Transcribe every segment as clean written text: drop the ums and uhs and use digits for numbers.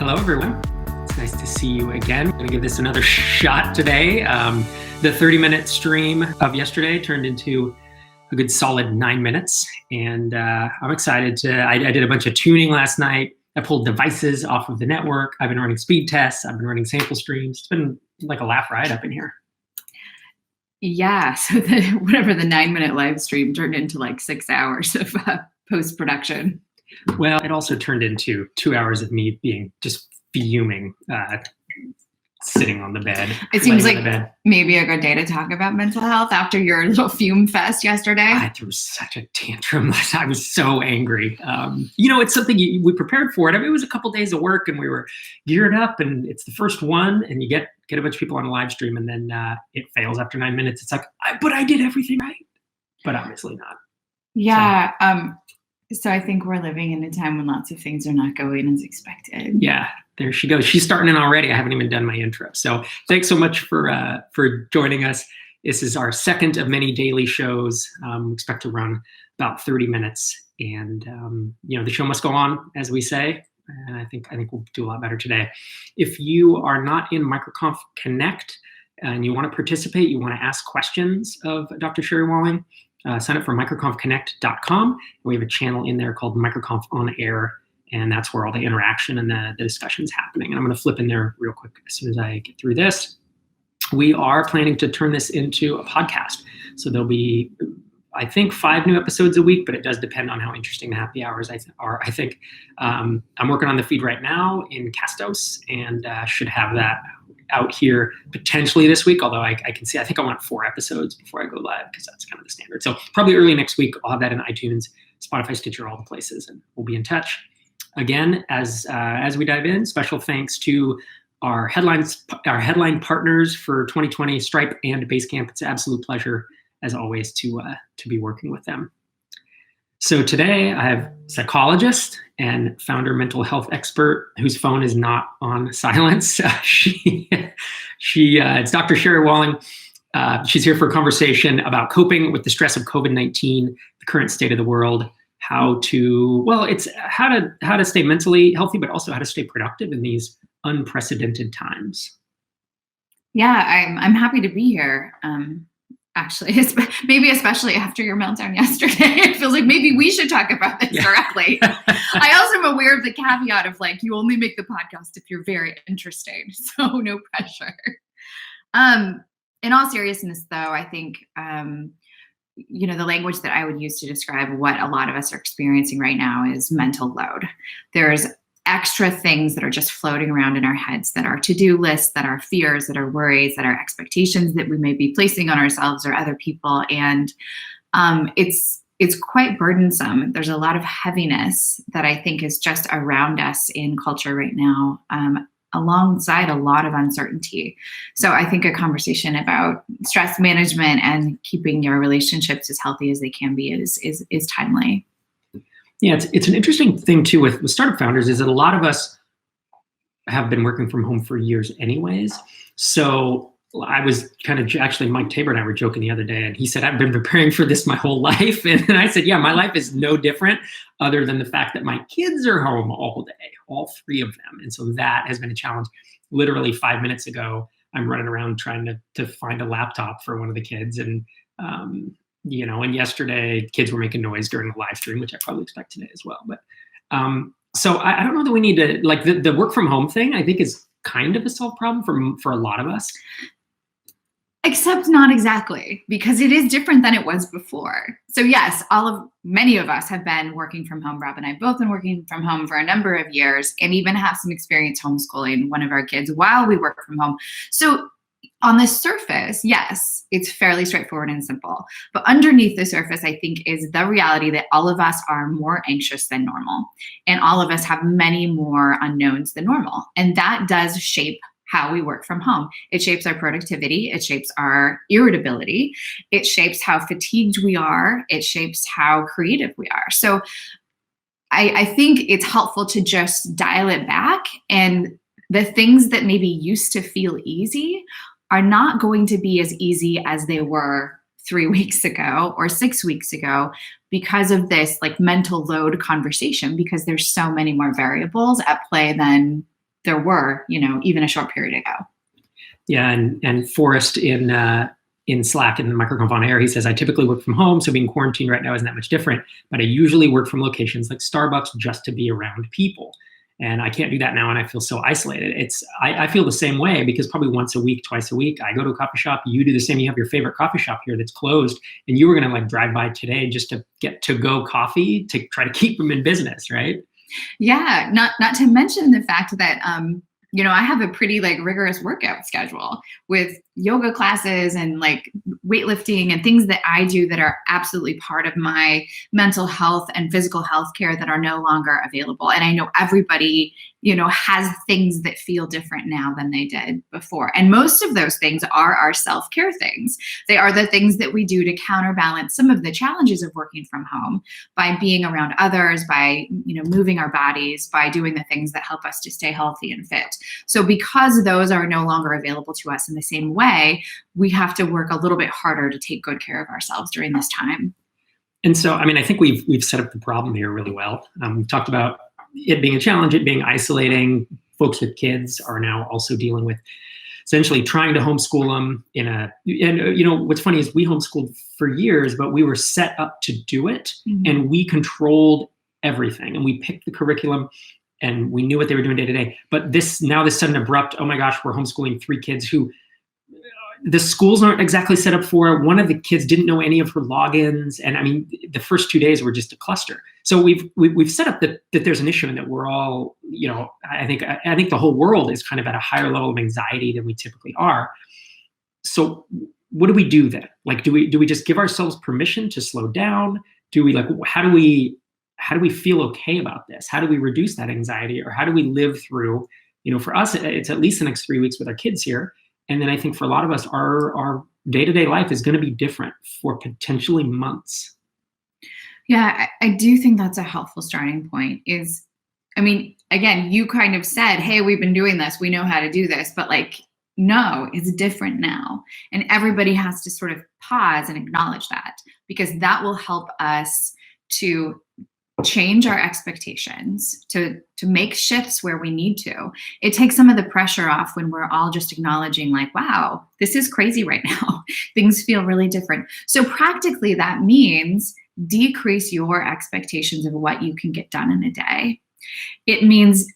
Hello, everyone. It's nice to see you again. I'm going to give this another shot today. The 30-minute stream of yesterday turned into a good solid 9 minutes. And I'm excited I did a bunch of tuning last night. I pulled devices off of the network. I've been running speed tests. I've been running sample streams. It's been like a laugh ride up in here. Yeah, so whatever the 9-minute live stream turned into like 6 hours of post-production. Well, it also turned into 2 hours of me being just fuming, sitting on the bed. It seems like maybe a good day to talk about mental health after your little fume fest yesterday. I threw such a tantrum. I was so angry. It's something we prepared for it. I mean, it was a couple days of work and we were geared up and it's the first one and you get a bunch of people on a live stream and then it fails after 9 minutes. It's like, but I did everything right. But obviously not. Yeah. So I think we're living in a time when lots of things are not going as expected. Yeah, there she goes. She's starting in already. I haven't even done my intro. So thanks so much for joining us. This is our second of many daily shows. We expect to run about 30 minutes. And, the show must go on, as we say. And I think we'll do a lot better today. If you are not in MicroConf Connect and you want to participate, you want to ask questions of Dr. Sherry Walling, sign up for microconfconnect.com. We have a channel in there called MicroConf On Air, and that's where all the interaction and the discussion's happening. And I'm going to flip in there real quick as soon as I get through this. We are planning to turn this into a podcast. So there'll be, I think, 5 new episodes a week, but it does depend on how interesting the happy hours are. I think I'm working on the feed right now in Castos and should have that out here potentially this week, although I can see, I think I want 4 episodes before I go live because that's kind of the standard. So probably early next week, I'll have that in iTunes, Spotify, Stitcher, all the places, and we'll be in touch. Again, as we dive in, special thanks to our headline partners for 2020, Stripe and Basecamp. It's an absolute pleasure, as always, to be working with them. So today I have psychologist and founder mental health expert whose phone is not on silence. It's Dr. Sherry Walling. She's here for a conversation about coping with the stress of COVID-19, the current state of the world, how to stay mentally healthy, but also how to stay productive in these unprecedented times. Yeah, I'm happy to be here. Actually, maybe especially after your meltdown yesterday, it feels like maybe we should talk about this directly. I also am aware of the caveat of like, you only make the podcast if you're very interesting. So no pressure. In all seriousness, though, I think, the language that I would use to describe what a lot of us are experiencing right now is mental load. There's extra things that are just floating around in our heads that are to-do lists, that are fears, that are worries, that are expectations that we may be placing on ourselves or other people. And it's quite burdensome. There's a lot of heaviness that I think is just around us in culture right now, alongside a lot of uncertainty. So I think a conversation about stress management and keeping your relationships as healthy as they can be is timely. Yeah, it's an interesting thing too with startup founders is that a lot of us have been working from home for years anyways. So I was actually Mike Tabor and I were joking the other day and he said, I've been preparing for this my whole life. And I said, yeah, my life is no different other than the fact that my kids are home all day, all 3 of them. And so that has been a challenge. Literally 5 minutes ago, I'm running around trying to find a laptop for one of the kids. And and yesterday kids were making noise during the live stream, which I probably expect today as well. But so I don't know that we need to like the work from home thing, I think is kind of a solved problem for a lot of us. Except not exactly, because it is different than it was before. So yes, many of us have been working from home. Rob and I both been working from home for a number of years and even have some experience homeschooling one of our kids while we work from home. So on the surface, yes, it's fairly straightforward and simple. But underneath the surface, I think, is the reality that all of us are more anxious than normal. And all of us have many more unknowns than normal. And that does shape how we work from home. It shapes our productivity. It shapes our irritability. It shapes how fatigued we are. It shapes how creative we are. So I think it's helpful to just dial it back. And the things that maybe used to feel easy are not going to be as easy as they were 3 weeks ago or 6 weeks ago because of this like mental load conversation, because there's so many more variables at play than there were, even a short period ago. Yeah, and Forrest in Slack in the MicroConf on air, he says, I typically work from home, so being quarantined right now isn't that much different, but I usually work from locations like Starbucks just to be around people. And I can't do that now, and I feel so isolated. I feel the same way, because probably once a week, twice a week, I go to a coffee shop. You do the same. You have your favorite coffee shop here that's closed, and you were going to like drive by today just to get to-go coffee to try to keep them in business, right? Yeah, not to mention the fact that I have a pretty like rigorous workout schedule with yoga classes and like weightlifting and things that I do that are absolutely part of my mental health and physical health care that are no longer available. And I know everybody, has things that feel different now than they did before. And most of those things are our self-care things. They are the things that we do to counterbalance some of the challenges of working from home by being around others, by, moving our bodies, by doing the things that help us to stay healthy and fit. So because those are no longer available to us in the same way, we have to work a little bit harder to take good care of ourselves during this time. And so, I think we've set up the problem here really well. We talked about it being a challenge, it being isolating. Folks with kids are now also dealing with essentially trying to homeschool them and what's funny is we homeschooled for years, but we were set up to do it, and we controlled everything, and we picked the curriculum, and we knew what they were doing day to day. But this sudden abrupt, oh my gosh, we're homeschooling 3 kids who the schools aren't exactly set up for. One of the kids didn't know any of her logins. And the first 2 days were just a cluster. So we've set up that there's an issue, and that we're all, I think the whole world is kind of at a higher level of anxiety than we typically are. So what do we do then? Like, do we just give ourselves permission to slow down? Do we how do we feel okay about this? How do we reduce that anxiety, or how do we live through, for us, it's at least the next 3 weeks with our kids here. And then I think for a lot of us, our day-to-day life is going to be different for potentially months. Yeah, I do think that's a helpful starting point again, you kind of said, hey, we've been doing this. We know how to do this. But no, it's different now. And everybody has to sort of pause and acknowledge that, because that will help us to change our expectations, to make shifts where we need to. It takes some of the pressure off when we're all just acknowledging wow, this is crazy right now. Things feel really different. So practically that means decrease your expectations of what you can get done in a day. It means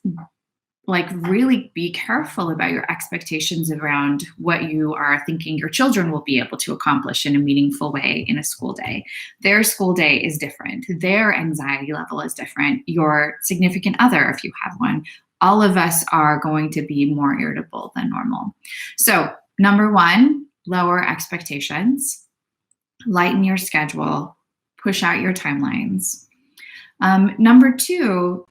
really be careful about your expectations around what you are thinking your children will be able to accomplish in a meaningful way in a school day. Their school day is different. Their anxiety level is different. Your significant other, if you have one, all of us are going to be more irritable than normal. So number 1, lower expectations, lighten your schedule, push out your timelines. Number 2,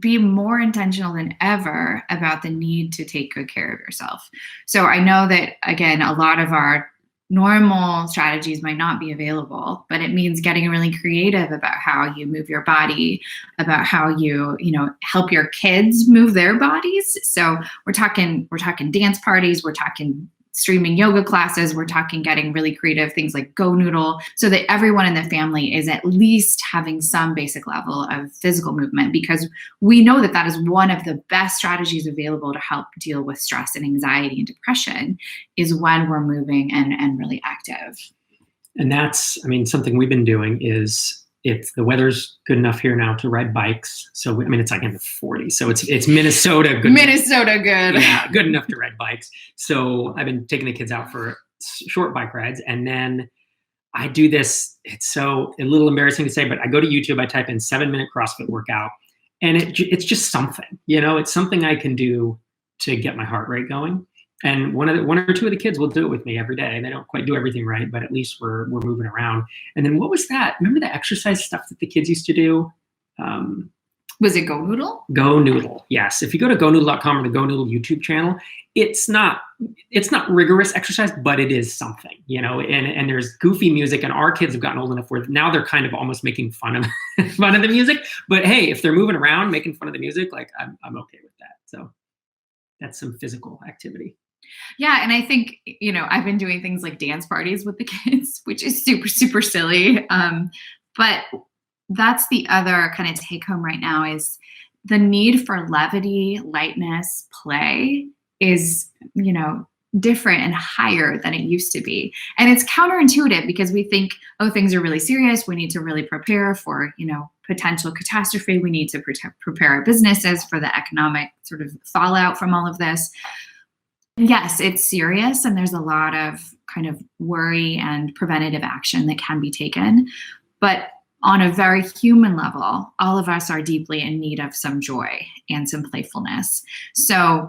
be more intentional than ever about the need to take good care of yourself. So I know that, again, a lot of our normal strategies might not be available, but it means getting really creative about how you move your body, about how you, help your kids move their bodies. So we're talking dance parties, we're talking streaming yoga classes, we're talking getting really creative, things like Go Noodle, so that everyone in the family is at least having some basic level of physical movement, because we know that that is one of the best strategies available to help deal with stress and anxiety and depression, is when we're moving and really active. And that's, something we've been doing is, if the weather's good enough here now to ride bikes. So, it's in the 40s. So it's Minnesota good. Minnesota good. Yeah, good enough to ride bikes. So I've been taking the kids out for short bike rides. And then I do this. It's a little embarrassing to say, but I go to YouTube, I type in 7-minute CrossFit workout. And it's just something, it's something I can do to get my heart rate going. And one or two of the kids will do it with me every day. They don't quite do everything right, but at least we're moving around. And then what was that? Remember the exercise stuff that the kids used to do? Was it Go Noodle? Go Noodle, yes. If you go to GoNoodle.com or the Go Noodle YouTube channel, it's not rigorous exercise, but it is something, and there's goofy music, and our kids have gotten old enough where now they're kind of almost making fun of the music. But hey, if they're moving around, making fun of the music, I'm okay with that. So that's some physical activity. Yeah. And I think, I've been doing things like dance parties with the kids, which is super, super silly. But that's the other kind of take home right now is the need for levity, lightness, play is, different and higher than it used to be. And it's counterintuitive because we think, oh, things are really serious. We need to really prepare for, potential catastrophe. We need to prepare our businesses for the economic sort of fallout from all of this. Yes, it's serious, and there's a lot of kind of worry and preventative action that can be taken. But on a very human level, all of us are deeply in need of some joy and some playfulness. So,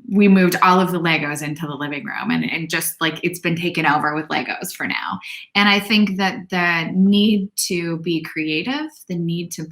we moved all of the Legos into the living room, and just like it's been taken over with Legos for now. And I think that the need to be creative, the need to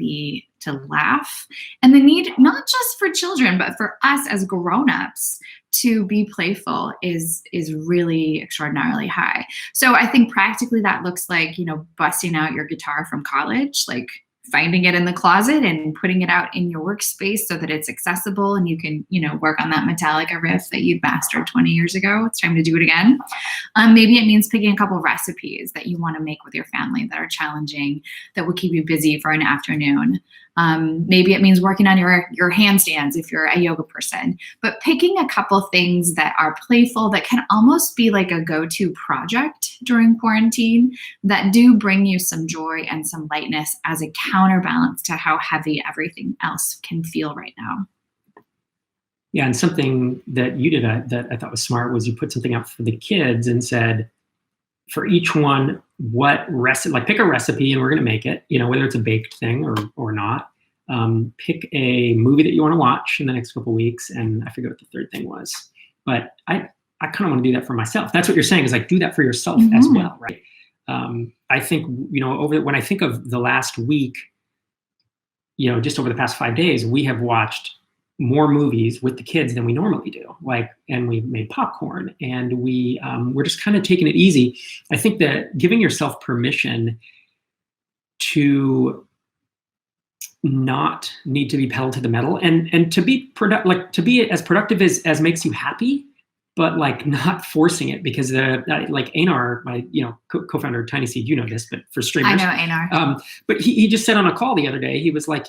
laugh, and the need not just for children, but for us as grown-ups to be playful is really extraordinarily high. So I think practically that looks like, busting out your guitar from college, like finding it in the closet and putting it out in your workspace so that it's accessible and you can, work on that Metallica riff that you'd mastered 20 years ago. It's time to do it again. Maybe it means picking a couple of recipes that you want to make with your family that are challenging, that will keep you busy for an afternoon. Maybe it means working on your handstands if you're a yoga person, but picking a couple things that are playful, that can almost be like a go-to project during quarantine, that do bring you some joy and some lightness as a counterbalance to how heavy everything else can feel right now. Yeah, and something that you did that I thought was smart was you put something out for the kids and said, for each one, what recipe, like pick a recipe and we're going to make it, whether it's a baked thing or not. Pick a movie that you want to watch in the next couple of weeks. And I forget what the third thing was, but I kind of want to do that for myself. That's what you're saying, is like, do that for yourself as well. Right. I think, when I think of the last week, just over the past 5 days, we have watched more movies with the kids than we normally do. And we made popcorn, and we're just kind of taking it easy. I think that giving yourself permission to not need to be pedal to the metal and to be to be as productive as makes you happy, but like not forcing it, because like Einar, my co-founder of Tiny Seed, this, but for streamers, I know Einar. But he just said on a call the other day, he was like,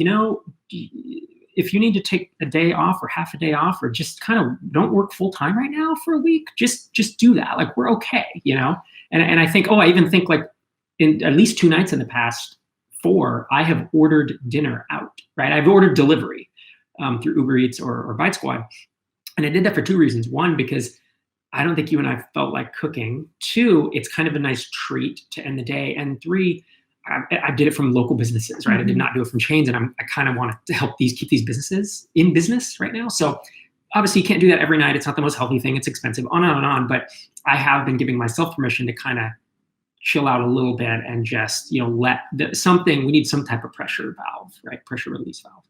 if you need to take a day off or half a day off, or just kind of don't work full time right now for a week, just do that. Like, we're okay, And I think, I even think like in at least 2 nights in the past 4, I have ordered dinner out, right? I've ordered delivery through Uber Eats or Bite Squad. And I did that for 2 reasons. 1, because I don't think you and I felt like cooking. 2, it's kind of a nice treat to end the day. And 3, I did it from local businesses, right? Mm-hmm. I did not do it from chains, and I kind of want to help keep these businesses in business right now. So obviously you can't do that every night. It's not the most healthy thing. It's expensive, on and on. But I have been giving myself permission to kind of chill out a little bit and just, we need some type of pressure valve, right? Pressure release valve.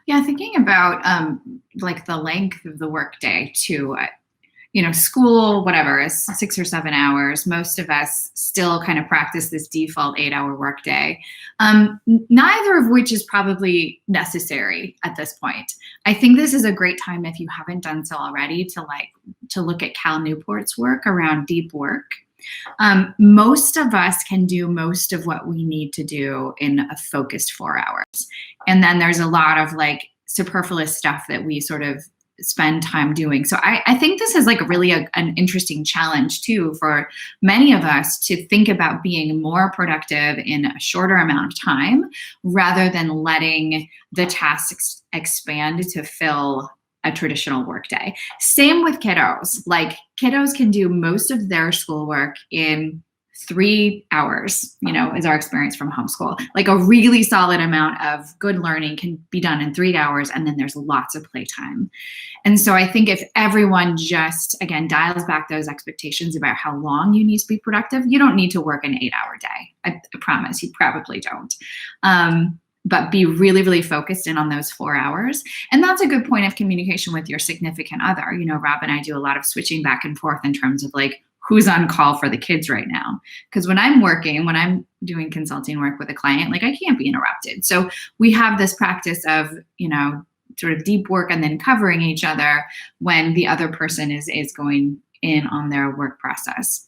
Yeah, thinking about like the length of the workday too. School, whatever, is 6 or 7 hours. Most of us still kind of practice this default 8-hour workday, neither of which is probably necessary at this point. I think this is a great time, if you haven't done so already, to look at Cal Newport's work around deep work. Most of us can do most of what we need to do in a focused 4 hours. And then there's a lot of like superfluous stuff that we sort of spend time doing. So I think this is like really an interesting challenge too for many of us, to think about being more productive in a shorter amount of time, rather than letting the tasks expand to fill a traditional workday. Same with kiddos. Like, kiddos can do most of their schoolwork in 3 hours, is our experience from homeschool. Like, a really solid amount of good learning can be done in 3 hours, and then there's lots of playtime. And so I think if everyone just, again, dials back those expectations about how long you need to be productive, you don't need to work an 8-hour day. I promise, you probably don't. But be really, really focused in on those 4 hours. And that's a good point of communication with your significant other. Rob and I do a lot of switching back and forth in terms of like, who's on call for the kids right now? Because when I'm doing consulting work with a client, like, I can't be interrupted. So we have this practice of, sort of deep work and then covering each other when the other person is going in on their work process.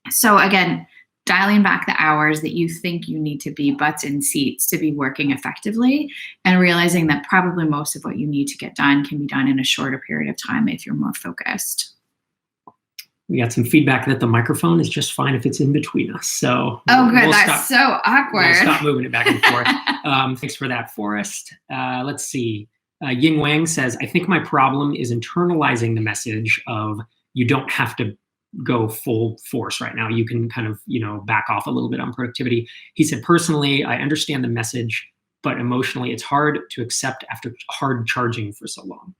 So again, dialing back the hours that you think you need to be butts in seats to be working effectively, and realizing that probably most of what you need to get done can be done in a shorter period of time if you're more focused. We got some feedback that the microphone is just fine if it's in between us. So that's so awkward. We'll stop moving it back and forth. Thanks for that, Forrest. Let's see. Ying Wang says, I think my problem is internalizing the message of you don't have to go full force right now. You can kind of, back off a little bit on productivity. He said, personally, I understand the message, but emotionally it's hard to accept after hard charging for so long.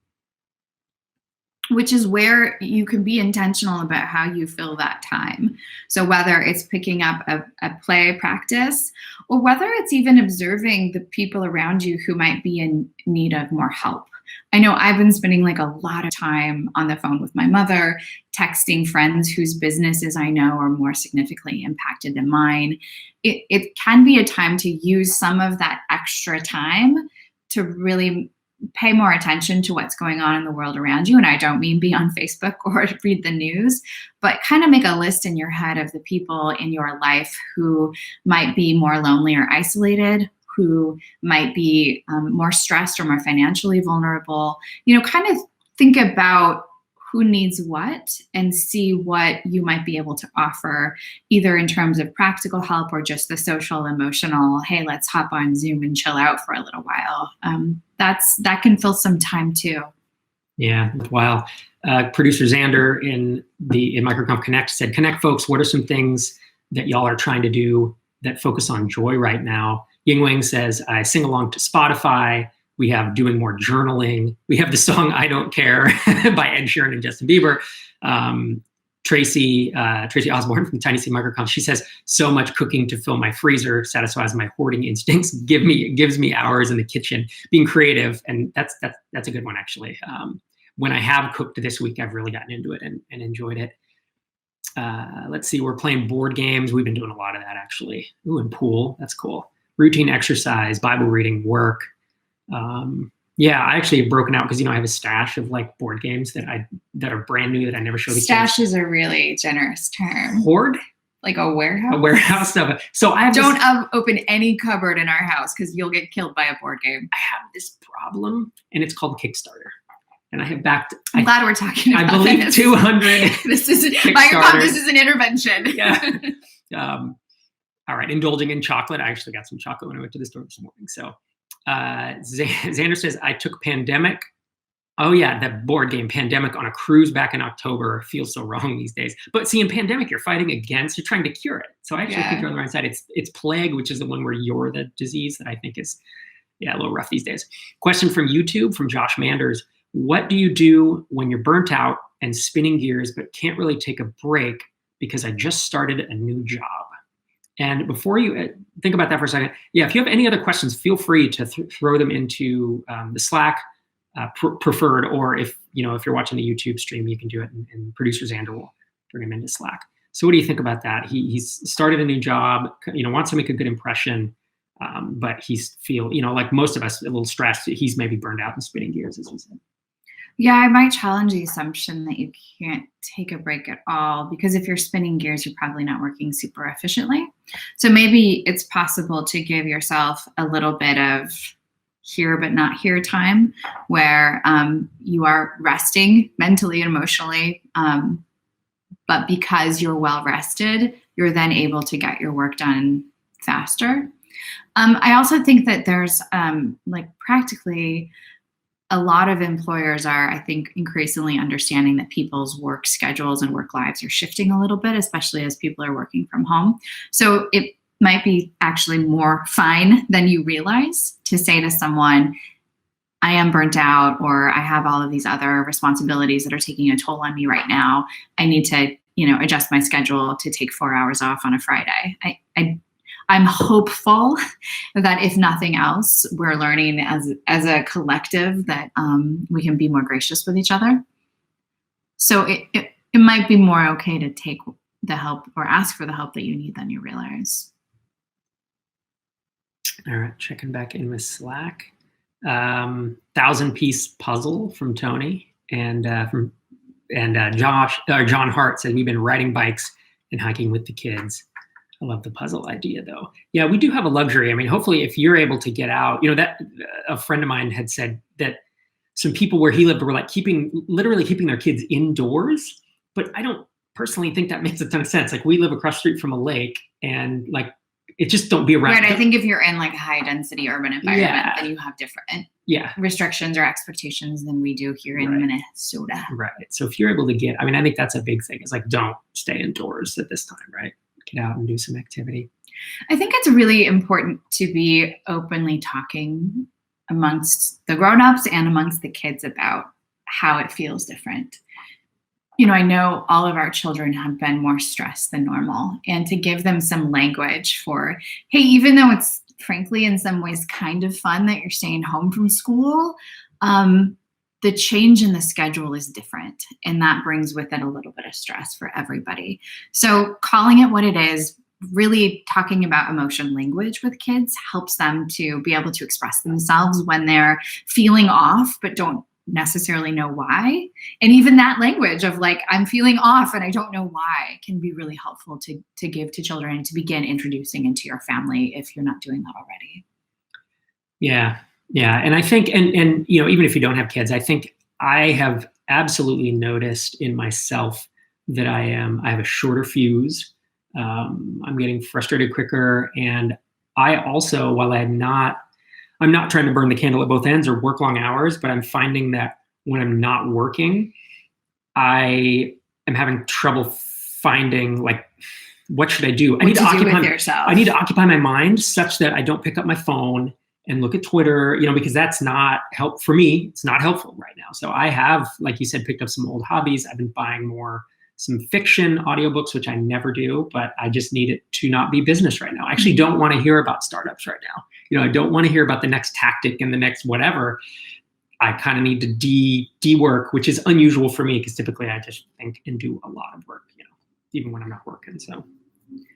Which is where you can be intentional about how you fill that time. So whether it's picking up a play practice, or whether it's even observing the people around you who might be in need of more help. I know I've been spending like a lot of time on the phone with my mother, texting friends whose businesses I know are more significantly impacted than mine. It can be a time to use some of that extra time to really pay more attention to what's going on in the world around you. And I don't mean be on Facebook or read the news, but kind of make a list in your head of the people in your life who might be more lonely or isolated, who might be more stressed or more financially vulnerable. Kind of think about who needs what and see what you might be able to offer, either in terms of practical help or just the social, emotional, hey, let's hop on Zoom and chill out for a little while. That can fill some time too. Yeah, while producer Xander in MicroConf Connect said, Connect folks, what are some things that y'all are trying to do that focus on joy right now? Ying Wang says, I sing along to Spotify. We have doing more journaling. We have the song I Don't Care by Ed Sheeran and Justin Bieber. Tracy Osborne from Tiny C MicroConf, she says, so much cooking to fill my freezer, satisfies my hoarding instincts, gives me hours in the kitchen, being creative. And that's a good one, actually. When I have cooked this week, I've really gotten into it and enjoyed it. Let's see, we're playing board games. We've been doing a lot of that, actually. Ooh, and pool, that's cool. Routine exercise, Bible reading, work. I actually have broken out because I have a stash of like board games that are brand new that I never showed the kids. Stash is a really generous term. Hoard? Like a warehouse? A warehouse stuff. So I don't open any cupboard in our house because you'll get killed by a board game. I have this problem, and it's called Kickstarter. And I have backed. I'm glad we're talking about I believe this. 200. This is MicroConf. This is an intervention. Yeah. All right. Indulging in chocolate. I actually got some chocolate when I went to the store this morning. So. Xander says, I took Pandemic. Oh yeah, that board game Pandemic on a cruise back in October. Feels so wrong these days. But see, in Pandemic, you're fighting against, you're trying to cure it. So I actually think you're on the right side. It's Plague, which is the one where you're the disease that I think is, a little rough these days. Question from YouTube from Josh Manders. What do you do when you're burnt out and spinning gears, but can't really take a break because I just started a new job? And before you think about that for a second, if you have any other questions, feel free to throw them into the Slack preferred, or if you're watching the YouTube stream, you can do it, and producer Xander will bring him into Slack. So what do you think about that? He's started a new job, wants to make a good impression, but he's like most of us, a little stressed. He's maybe burned out and spinning gears, as he said. Yeah, I might challenge the assumption that you can't take a break at all, because if you're spinning gears, you're probably not working super efficiently. So maybe it's possible to give yourself a little bit of here but not here time where you are resting mentally and emotionally, but because you're well rested, you're then able to get your work done faster. I also think that there's practically a lot of employers are, I think, increasingly understanding that people's work schedules and work lives are shifting a little bit, especially as people are working from home. So it might be actually more fine than you realize to say to someone, I am burnt out, or I have all of these other responsibilities that are taking a toll on me right now. I need to, adjust my schedule to take 4 hours off on a Friday. I'm hopeful that if nothing else, we're learning as a collective that we can be more gracious with each other. So it might be more okay to take the help or ask for the help that you need than you realize. All right, checking back in with Slack. 1,000-piece puzzle from Tony, and John Hart said, we've been riding bikes and hiking with the kids. I love the puzzle idea, though. Yeah, we do have a luxury. I mean, hopefully, if you're able to get out, that a friend of mine had said that some people where he lived were like literally keeping their kids indoors. But I don't personally think that makes a ton of sense. Like, we live across the street from a lake, and like, it just don't be around. Right. I think if you're in like a high density urban environment, then you have different restrictions or expectations than we do here in Minnesota. Right. So if you're able to get, I think that's a big thing. It's like, don't stay indoors at this time, right? Get out and do some activity. I think it's really important to be openly talking amongst the grownups and amongst the kids about how it feels different. I know all of our children have been more stressed than normal, and to give them some language for, hey, even though it's frankly in some ways kind of fun that you're staying home from school, the change in the schedule is different, and that brings with it a little bit of stress for everybody. So calling it what it is, really talking about emotion language with kids helps them to be able to express themselves when they're feeling off but don't necessarily know why. And even that language of like, I'm feeling off and I don't know why, can be really helpful to give to children and to begin introducing into your family if you're not doing that already. Yeah. And I think, and even if you don't have kids, I think I have absolutely noticed in myself that I have a shorter fuse. I'm getting frustrated quicker. And I also, while I'm not trying to burn the candle at both ends or work long hours, but I'm finding that when I'm not working, I am having trouble finding, like, what should I do? I need to occupy my mind such that I don't pick up my phone and look at Twitter, because that's not help for me. It's not helpful right now. So I have, like you said, picked up some old hobbies. I've been buying some fiction audiobooks, which I never do, but I just need it to not be business right now. I actually don't want to hear about startups right now. I don't want to hear about the next tactic and the next whatever. I kind of need to de-work, which is unusual for me because typically I just think and do a lot of work, even when I'm not working. So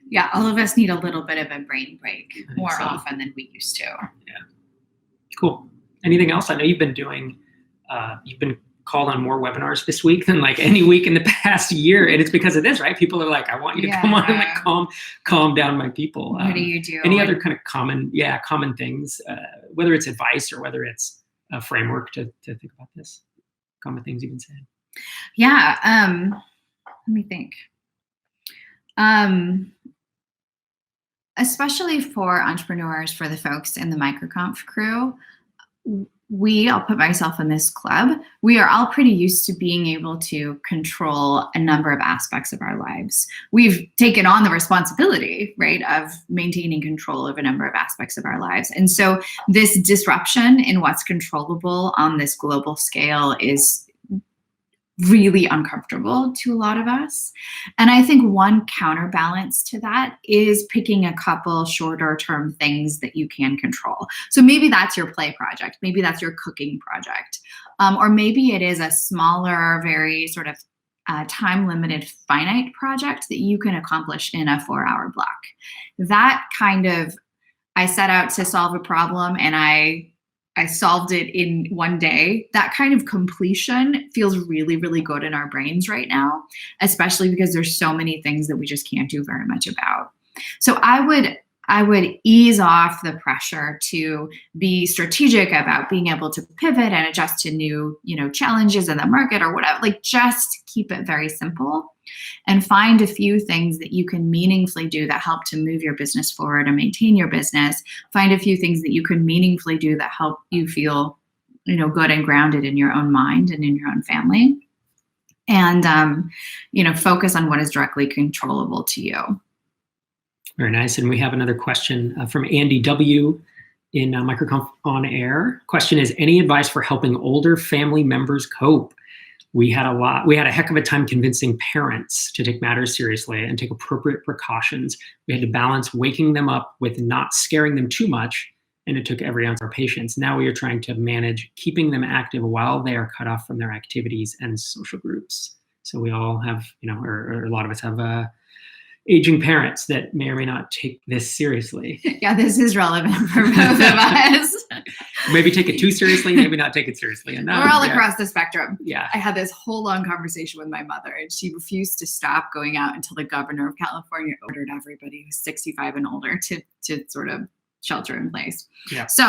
yeah, all of us need a little bit of a brain break more often than we used to. Yeah. Cool. Anything else? I know you've been called on more webinars this week than like any week in the past year. And it's because of this, right? People are like, I want you to come on and like calm down my people. What do you do? Any other kind of common things, whether it's advice or whether it's a framework to think about this? Common things you've been saying. Yeah. Let me think. Especially for entrepreneurs, for the folks in the MicroConf crew, I'll put myself in this club, we are all pretty used to being able to control a number of aspects of our lives. We've taken on the responsibility, right, of maintaining control of a number of aspects of our lives. And so this disruption in what's controllable on this global scale is really uncomfortable to a lot of us. And I think one counterbalance to that is picking a couple shorter term things that you can control. So maybe that's your play project. Maybe that's your cooking project. Or maybe it is a smaller, very sort of time limited, finite project that you can accomplish in a 4-hour block. That kind of, I set out to solve a problem and I solved it in one day. That kind of completion feels really, really good in our brains right now, especially because there's so many things that we just can't do very much about. So I would ease off the pressure to be strategic about being able to pivot and adjust to new, challenges in the market or whatever. Like, just keep it very simple and find a few things that you can meaningfully do that help to move your business forward and maintain your business. Find a few things that you can meaningfully do that help you feel, good and grounded in your own mind and in your own family. And, focus on what is directly controllable to you. Very nice. And we have another question from Andy W. in MicroConf on air. Question is, any advice for helping older family members cope? We had a heck of a time convincing parents to take matters seriously and take appropriate precautions. We had to balance waking them up with not scaring them too much, and it took every ounce of our patience. Now we are trying to manage keeping them active while they are cut off from their activities and social groups. So we all have, or a lot of us have aging parents that may or may not take this seriously. Yeah, this is relevant for both of us. Maybe take it too seriously, maybe not take it seriously enough. We're all across the spectrum. Yeah. I had this whole long conversation with my mother, and she refused to stop going out until the governor of California ordered everybody who's 65 and older to sort of shelter in place. Yeah. So,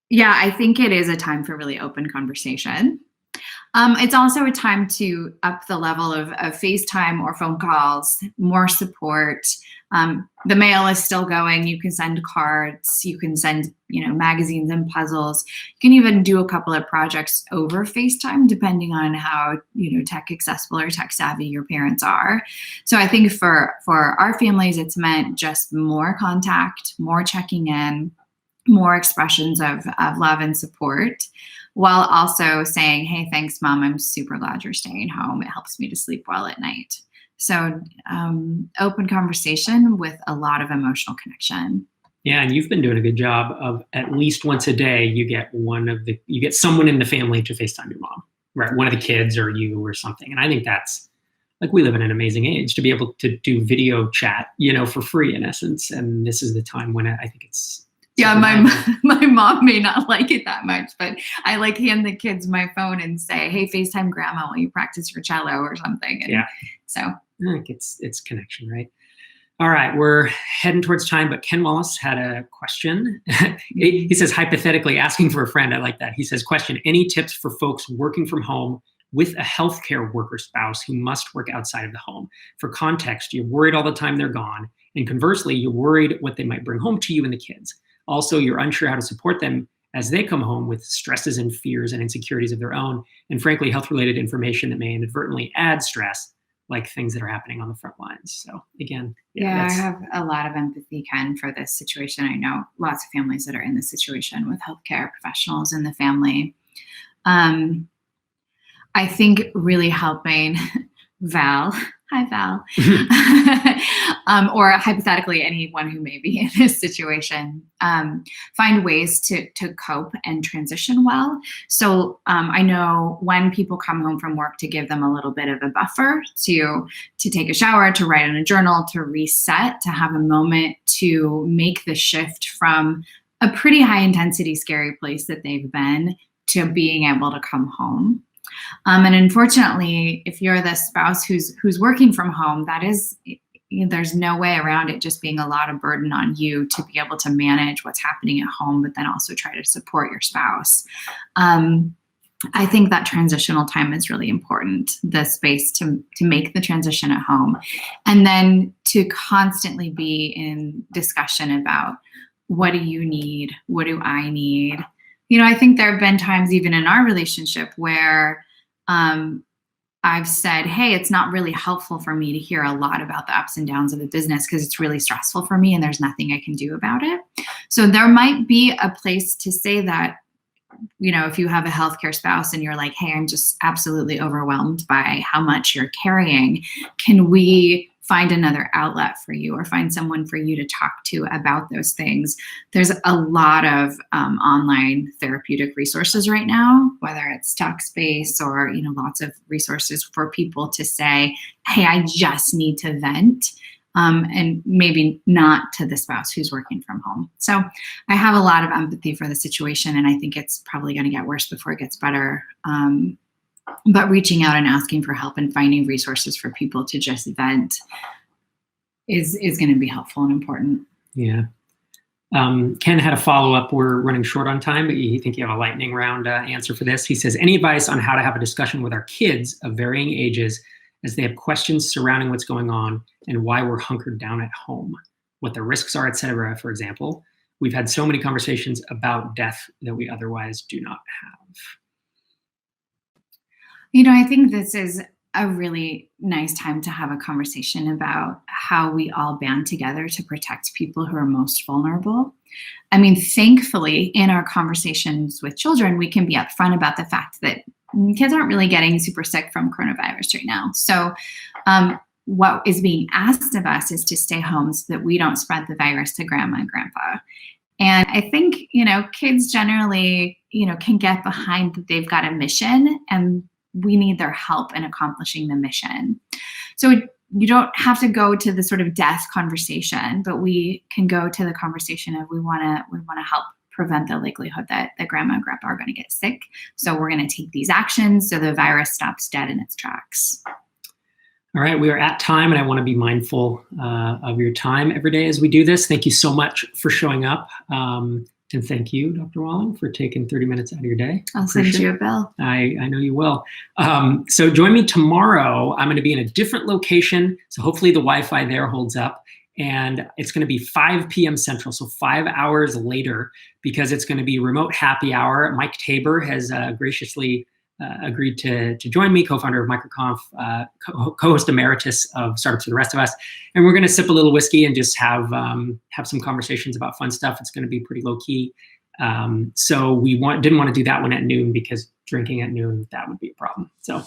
yeah, I think it is a time for really open conversation. It's also a time to up the level of FaceTime or phone calls, more support. The mail is still going. You can send cards. You can send, magazines and puzzles. You can even do a couple of projects over FaceTime, depending on how, tech accessible or tech savvy your parents are. So I think for our families, it's meant just more contact, more checking in, more expressions of love and support, while also saying, hey, thanks, Mom. I'm super glad you're staying home. It helps me to sleep well at night. So open conversation with a lot of emotional connection. Yeah, and you've been doing a good job of at least once a day, you get someone in the family to FaceTime your mom, right? One of the kids or you or something. And I think that's, like, we live in an amazing age to be able to do video chat, for free in essence. And this is the time when I think it's, yeah, my mom may not like it that much, but I hand the kids my phone and say, hey, FaceTime grandma while you practice your cello or something. And yeah. So I think it's connection, right? All right, we're heading towards time, but Ken Wallace had a question. He says, hypothetically, asking for a friend. I like that. He says, question, any tips for folks working from home with a healthcare worker spouse who must work outside of the home? For context, you're worried all the time they're gone. And conversely, you're worried what they might bring home to you and the kids. Also, you're unsure how to support them as they come home with stresses and fears and insecurities of their own, and frankly, health-related information that may inadvertently add stress, like things that are happening on the front lines. So again, I have a lot of empathy, Ken, for this situation. I know lots of families that are in this situation with healthcare professionals in the family. I think really helping Val, hi Val, or hypothetically anyone who may be in this situation, find ways to cope and transition well. So I know when people come home from work, to give them a little bit of a buffer to take a shower, to write in a journal, to reset, to have a moment to make the shift from a pretty high intensity, scary place that they've been to being able to come home. And unfortunately, if you're the spouse who's working from home, that is, there's no way around it just being a lot of burden on you to be able to manage what's happening at home, but then also try to support your spouse. I think that transitional time is really important, the space to make the transition at home, and then to constantly be in discussion about, what do you need? What do I need? I think there have been times even in our relationship where I've said, hey, it's not really helpful for me to hear a lot about the ups and downs of the business because it's really stressful for me and there's nothing I can do about it. So there might be a place to say that, if you have a healthcare spouse and you're like, hey, I'm just absolutely overwhelmed by how much you're carrying, can we find another outlet for you or find someone for you to talk to about those things? There's a lot of online therapeutic resources right now, whether it's Talkspace or, lots of resources for people to say, hey, I just need to vent. And maybe not to the spouse who's working from home. So I have a lot of empathy for the situation, and I think it's probably going to get worse before it gets better. But reaching out and asking for help and finding resources for people to just vent is going to be helpful and important. Yeah. Ken had a follow-up. We're running short on time, but you think you have a lightning round answer for this. He says, any advice on how to have a discussion with our kids of varying ages as they have questions surrounding what's going on and why we're hunkered down at home, what the risks are, et cetera, for example? We've had so many conversations about death that we otherwise do not have. I think this is a really nice time to have a conversation about how we all band together to protect people who are most vulnerable. I mean, thankfully, in our conversations with children, we can be upfront about the fact that kids aren't really getting super sick from coronavirus right now. So what is being asked of us is to stay home so that we don't spread the virus to grandma and grandpa. And I think, kids generally, can get behind that they've got a mission and we need their help in accomplishing the mission. So you don't have to go to the sort of death conversation, but we can go to the conversation of we want to help prevent the likelihood that grandma and grandpa are going to get sick. So we're going to take these actions so the virus stops dead in its tracks. All right, we are at time, and I want to be mindful of your time every day as we do this. Thank you so much for showing up. And thank you, Dr. Walling, for taking 30 minutes out of your day. I'll send you a bill. I know you will. So join me tomorrow. I'm going to be in a different location, so hopefully the Wi-Fi there holds up. And it's going to be 5 p.m. Central, so 5 hours later, because it's going to be remote happy hour. Mike Tabor has graciously agreed to join me, co-founder of MicroConf, co-host emeritus of Startups for the Rest of Us. And we're going to sip a little whiskey and just have some conversations about fun stuff. It's going to be pretty low key. So we didn't want to do that one at noon, because drinking at noon, that would be a problem. So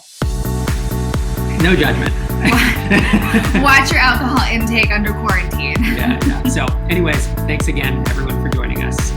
no judgment. Watch your alcohol intake under quarantine. Yeah. So anyways, thanks again, everyone, for joining us.